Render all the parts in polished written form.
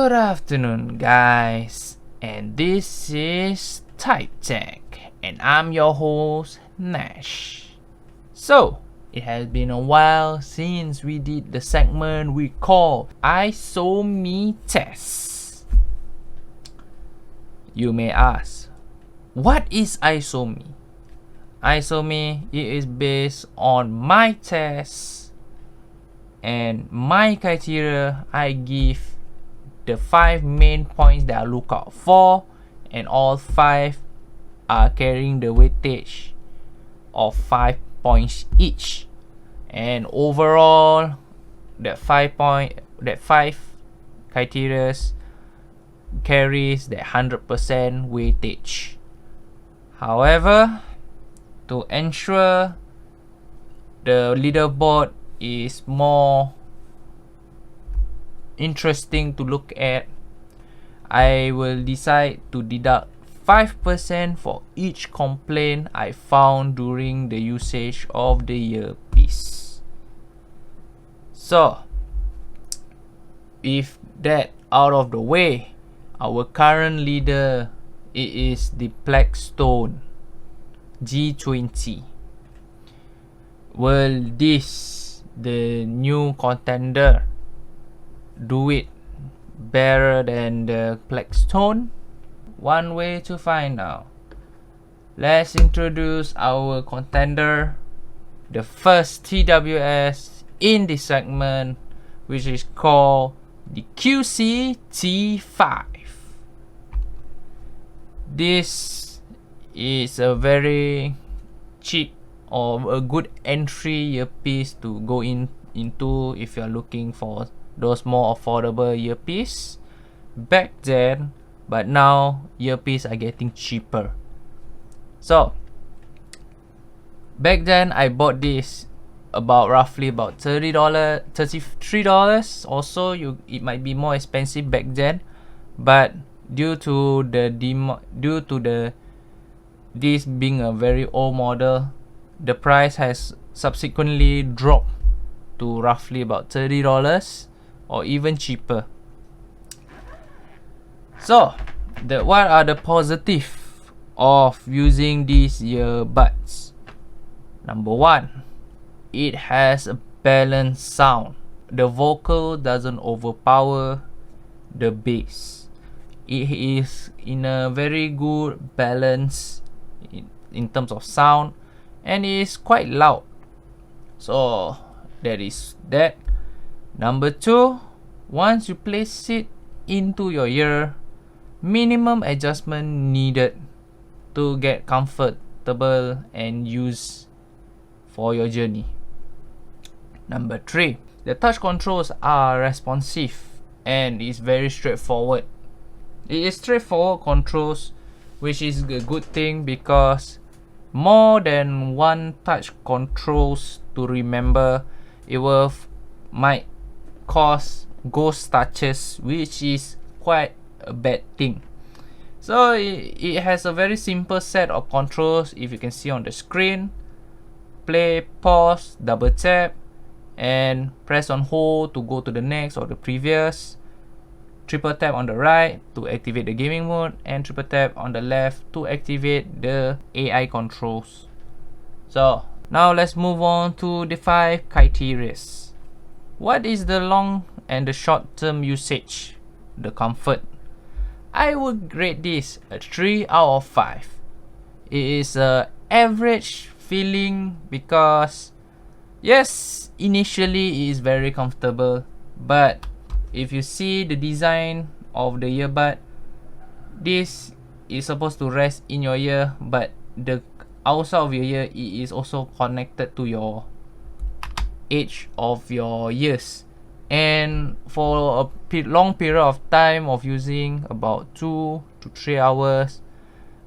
Good afternoon, guys, and this is Type Tech, and I'm your host, Nash. So, it has been a while since we did the segment we call ISoMIE test. You may ask, what is ISoMIE? ISoMIE is based on my test and my criteria. I give the 5 main points that I look out for, and all 5 are carrying the weightage of 5 points each. And overall, that 5 criteria carries the 100% weightage. However, to ensure the leaderboard is more interesting to look at, I will decide to deduct 5% for each complaint I found during the usage of the earpiece. So, if that out of the way, our current leader is the Blackstone G20. Will this, the new contender, do it better than the Blackstone? One way to find out. Let's introduce our contender, the first TWS in this segment, which is called the QCY T5. This is a very cheap or a good entry earpiece to go into if you're looking for those more affordable earpiece back then, but now earpiece are getting cheaper. So back then I bought this roughly about $30, $33 or so. It might be more expensive back then, but due to this being a very old model, the price has subsequently dropped to roughly about $30 or even cheaper. So, what are the positives of using these earbuds? Number 1, it has a balanced sound. The vocal doesn't overpower the bass. It is in a very good balance in terms of sound, and it is quite loud. So that is that. Number 2, once you place it into your ear, minimum adjustment needed to get comfortable and use for your journey. Number 3, the touch controls are responsive and is very straightforward. It is straightforward controls, which is a good thing because more than one touch controls to remember, it might cause ghost touches, which is quite a bad thing. So it has a very simple set of controls. If you can see on the screen, play, pause, double tap, and press on hold to go to the next or the previous. Triple tap on the right to activate the gaming mode, and triple tap on the left to activate the AI controls. So now let's move on to the 5 criteria. What is the long and the short term usage? The comfort. I would rate this a 3 out of 5. It is a average feeling because yes, initially it is very comfortable, but if you see the design of the earbud, this is supposed to rest in your ear, but the outside of your ear it is also connected to your edge of your ears, and for a long period of time of using, about 2 to 3 hours,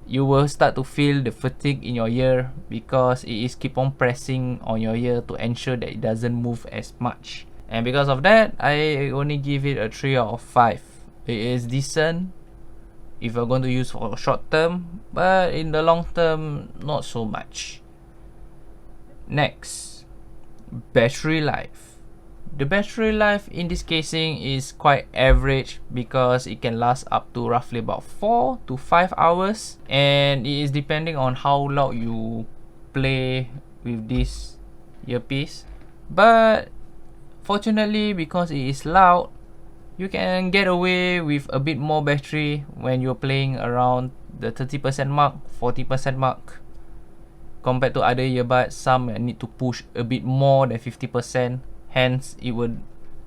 you will start to feel the fatigue in your ear because it is keep on pressing on your ear to ensure that it doesn't move as much. And because of that, I only give it a 3 out of 5. It is decent if you're going to use for short term, but in the long term, not so much. Next, battery life. The battery life in this casing is quite average because it can last up to roughly about 4 to 5 hours, and it is depending on how loud you play with this earpiece. But fortunately, because it is loud, you can get away with a bit more battery when you're playing around the 30% mark, 40% mark, compared to other earbuds. Some need to push a bit more than 50%, hence it would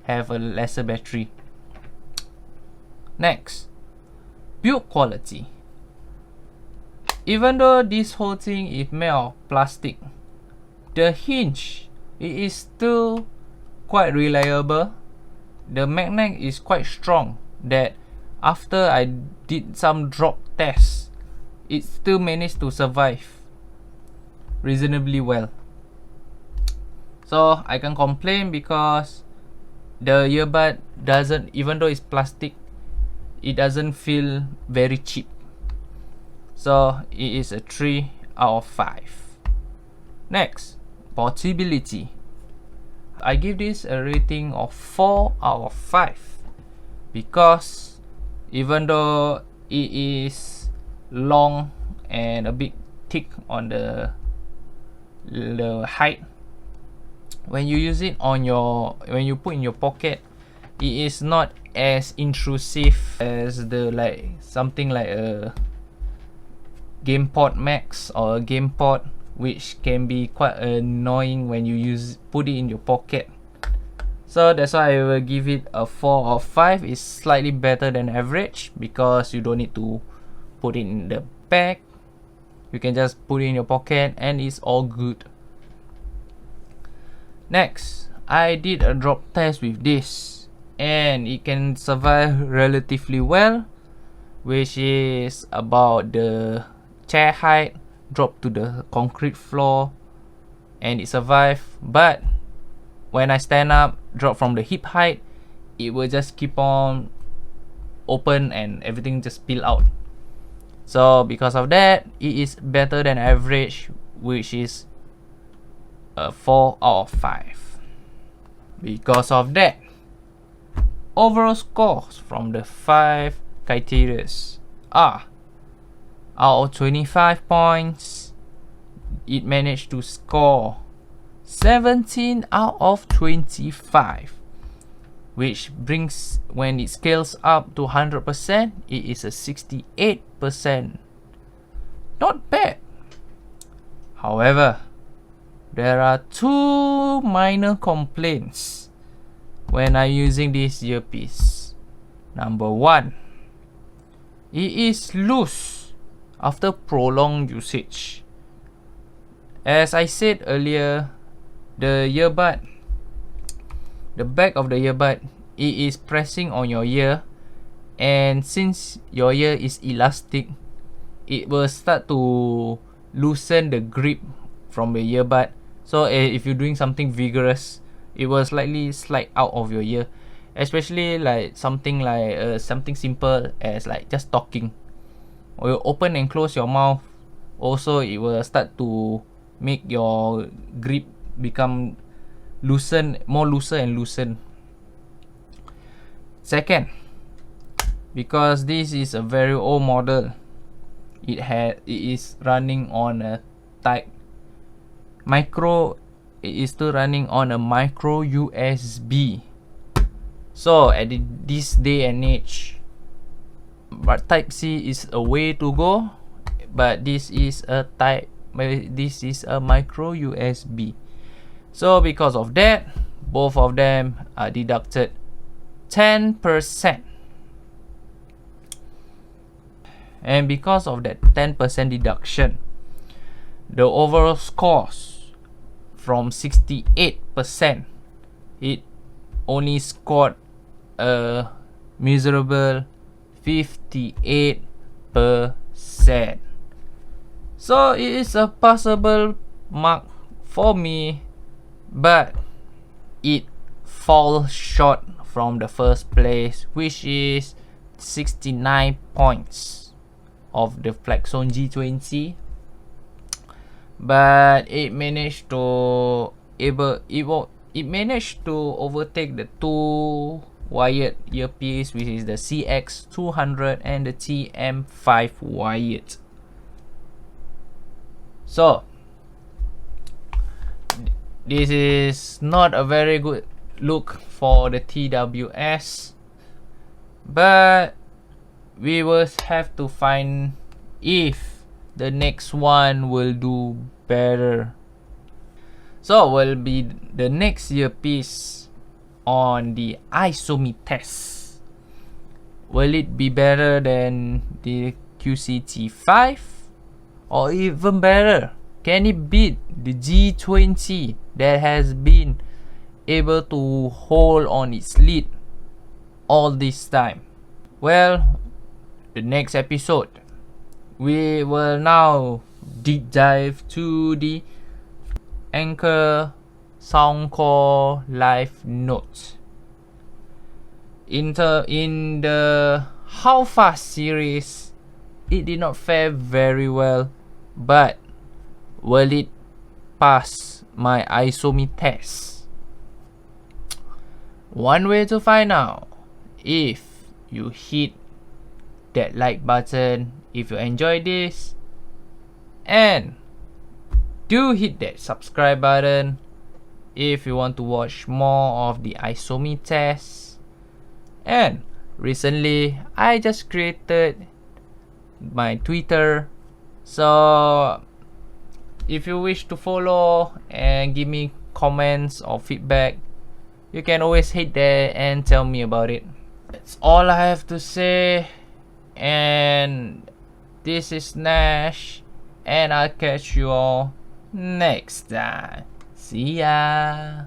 have a lesser battery. Next, build quality. Even though this whole thing is made of plastic, the hinge, it is still quite reliable. The magnet is quite strong, that after I did some drop tests, it still managed to survive reasonably well. So I can complain because the earbud doesn't, even though it's plastic, it doesn't feel very cheap. So it is a 3 out of 5. Next, portability. I give this a rating of 4 out of 5 because even though it is long and a bit thick on the height, when you use it on your, when you put in your pocket, it is not as intrusive as the something like a GamePod Max or a GamePod, which can be quite annoying when you put it in your pocket. So that's why I will give it a 4 or 5. It's slightly better than average because you don't need to put it in the bag. You can just put it in your pocket and it's all good. Next, I did a drop test with this and it can survive relatively well, which is about the chair height, drop to the concrete floor, and it survived. But when I stand up, drop from the hip height, it will just keep on open and everything just spill out. So because of that, it is better than average, which is a 4 out of 5. Because of that, overall scores from the 5 criteria are, out of 25 points, it managed to score 17 out of 25, which brings, when it scales up to 100%, it is a 68%. Not bad. However, there are 2 minor complaints when I'm using this earpiece. Number 1, it is loose after prolonged usage. As I said earlier, the earbud, the back of the earbud, it is pressing on your ear, and since your ear is elastic, it will start to loosen the grip from the earbud. So if you're doing something vigorous, it will slightly slide out of your ear, especially like something simple as like just talking, or you open and close your mouth. Also, it will start to make your grip become looser and loosen. Second, because this is a very old model, it is running on a type micro. It is still running on a micro USB. So at this day and age, but Type C is a way to go, but this is a micro USB. So because of that, both of them are deducted 10%. And because of that 10% deduction, the overall scores from 68%, it only scored a miserable 58%. So it is a passable mark for me, but it falls short from the first place, which is 69 points of the Flexon G20. But it managed to it managed to overtake the two wired earpiece, which is the CX200 and the TM5 wired. So this is not a very good look for the TWS, but we will have to find if the next one will do better. So will be the next earpiece on the ISoMIE test. Will it be better than the QCY T5, or even better? Can it beat the G20 that has been able to hold on its lead all this time? Well, the next episode, we will now deep dive to the Anchor Soundcore Live Notes. In the How Fast series, it did not fare very well, but will it pass my ISoMIE test? One way to find out, if you hit that like button if you enjoy this, and do hit that subscribe button if you want to watch more of the ISoMIE tests. And recently I just created my Twitter, so if you wish to follow and give me comments or feedback, you can always hit there and tell me about it. That's all I have to say, and this is Nash, and I'll catch you all next time. See ya.